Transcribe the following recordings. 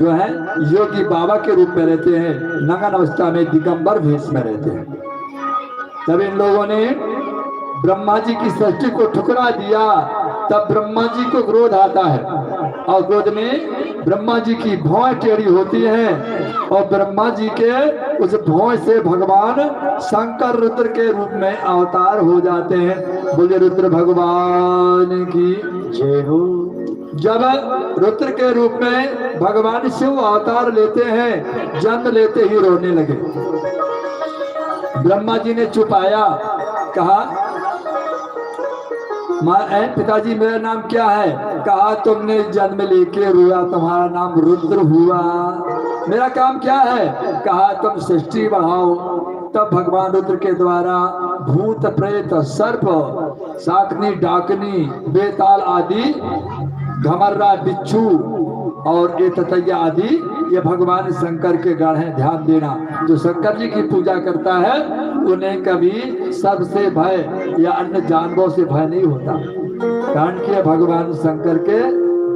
जो है योगी बाबा के रूप में रहते हैं, नंगन अवस्था में दिगंबर भेष में रहते हैं। तब इन लोगों ने ब्रह्मा जी की सृष्टि को ठुकरा दिया, तब ब्रह्मा जी को क्रोध आता है और क्रोध में ब्रह्मा जी की भौं टेढ़ी होती है और ब्रह्मा जी के उस भौं से भगवान शंकर रुद्र के रूप में अवतार हो जाते हैं। बोले रुद्र भगवान की जय हो। जब रुद्र के रूप में भगवान शिव अवतार लेते हैं, जन्म लेते ही रोने लगे। ब्रह्मा जी ने छुपाया, कहा पिताजी मेरा नाम क्या है? कहा तुमने जन्म लेके रोया, तुम्हारा नाम रुद्र हुआ। मेरा काम क्या है? कहा तुम सृष्टि बढ़ाओ। तब भगवान रुद्र के द्वारा भूत प्रेत सर्प शाकनी डाकनी बेताल आदि घमर्रा बिच्छू और ये ततैया आदि ये भगवान शंकर के गण हैं। ध्यान देना, जो शंकर जी की पूजा करता है उन्हें कभी सबसे भय या अन्य जानवरों से भय नहीं होता, कारण कि भगवान शंकर के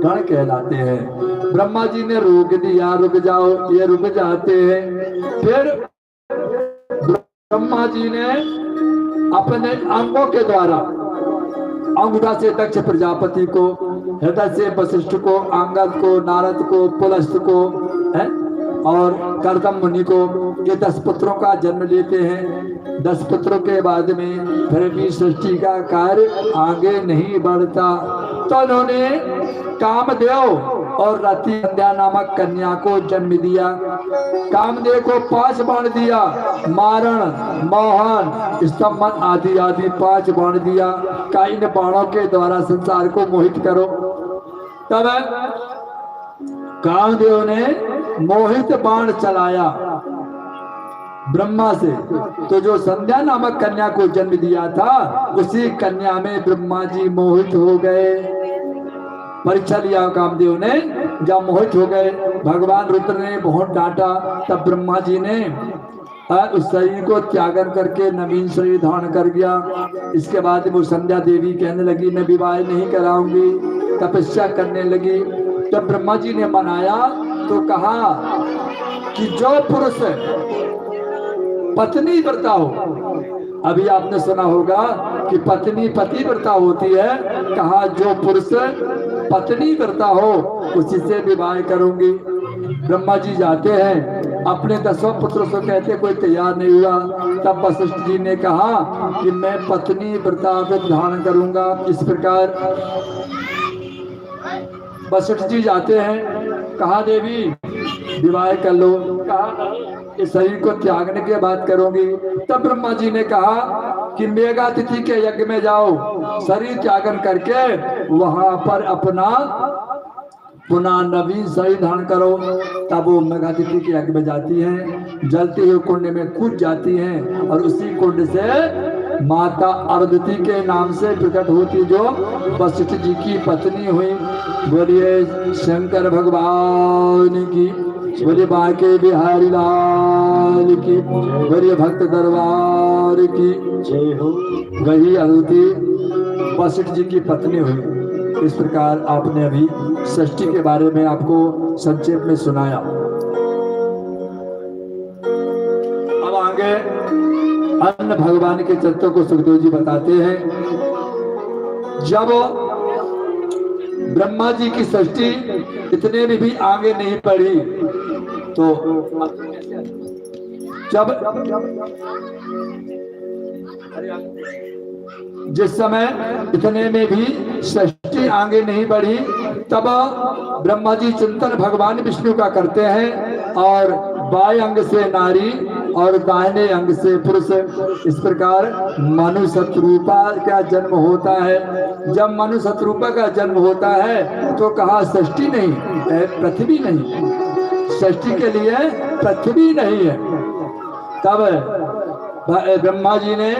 गण कहलाते हैं। ब्रह्मा जी ने रोक दिया, रुक जाओ, ये रुक जाते हैं। फिर ब्रह्मा जी ने अपने अंगों के द्वारा अंगूठा से दक्ष प्रजापति को, हृदय से वशिष्ठ को, अंगद को, नारद को, पुलस्त को है और कर्दम मुनि को, ये 10 पुत्रों का जन्म लेते हैं। 10 पुत्रों के बाद में फिर भी सृष्टि का कार्य आगे नहीं बढ़ता, तो उन्होंने कामदेव और रति संध्या नामक कन्या को जन्म दिया। कामदेव को 5 बाण दिया, मारण, मोहन, स्तंभन आदि आदि 5 बाण दिया। का इन बाणों के द्वारा संसार को मोहित करो। तब कामदेव ने मोहित बाण चलाया ब्रह्मा से, तो जो संध्या नामक कन्या को जन्म दिया था उसी कन्या में ब्रह्मा जी मोहित हो गए। परीक्षा लिया कामदेव ने, जब मोहित हो गए भगवान रुद्र ने बहुत डांटा। तब ब्रह्मा जी ने उस शरीर को त्यागन करके नवीन शरीर धारण कर गया। इसके बाद वो संध्या देवी कहने लगी मैं विवाह नहीं कराऊंगी, तपस्या करने लगी। तब ब्रह्मा जी ने मनाया तो कहा कि जो पुरुष पत्नी व्रता हो, अभी आपने सुना होगा कि पत्नी पतिव्रता होती है, कहा जो पुरुष पत्नी व्रता हो उसी से विवाह करूंगी। ब्रह्मा जी जाते हैं, अपने 10 पुत्रों से कहते, कोई तैयार नहीं हुआ। तब वशिष्ठ जी ने कहा कि मैं पत्नी व्रता धारण करूंगा। इस प्रकार वशिष्ठ जी जाते हैं, कहा देवी विवाह कर लो, कहा इस शरीर को त्यागने के बाद करोगी। तब ब्रह्मा जी ने कहा कि मेघातिथि के यज्ञ में जाओ, शरीर त्यागन करके वहां पर अपना पुनः नवीन शरीर धारण करो। तब वो मेघातिथि के यज्ञ में जाती हैं, जलते हुए कुंड में कूद जाती हैं और उसी कुंड से माता अरुंधति के नाम से प्रकट होती, जो वशिष्ठ जी की पत्नी हुई। बोलिए शंकर भगवान की, बोलिए बांके बिहारी लाल की, बोलिए भक्त दरबार की जय हो। वही अरुंधति वशिष्ठ जी की पत्नी हुई। इस प्रकार आपने अभी सृष्टि के बारे में आपको संक्षेप में सुनाया। अब आगे अन्य भगवान के चरित्रों को सुखदेव जी बताते हैं। जब ब्रह्मा जी की सृष्टि इतने में भी आगे नहीं बढ़ी, तो जब जिस समय इतने में भी सृष्टि आगे नहीं बढ़ी, तब ब्रह्मा जी चिंतन भगवान विष्णु का करते हैं और बाएं अंग से नारी और दाहिने अंग से पुरुष। इस प्रकार मनु शत्रुपा का जन्म होता है। जब मनु शत्रुपा का जन्म होता है तो कहा सृष्टि नहीं, पृथ्वी नहीं, सृष्टि के लिए पृथ्वी नहीं है। तब ब्रह्मा जी ने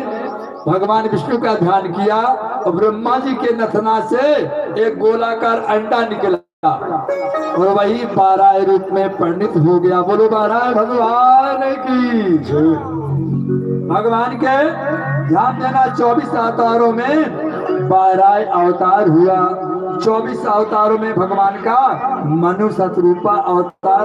भगवान विष्णु का ध्यान किया और ब्रह्मा जी के नथना से एक गोलाकार अंडा निकला और वही 12 रूप में परिणित हो गया। बोलो 12 भगवान की। भगवान के ध्यान देना 24 अवतारों में 12 अवतार हुआ। 24 अवतारों में भगवान का मनु शतरूपा अवतार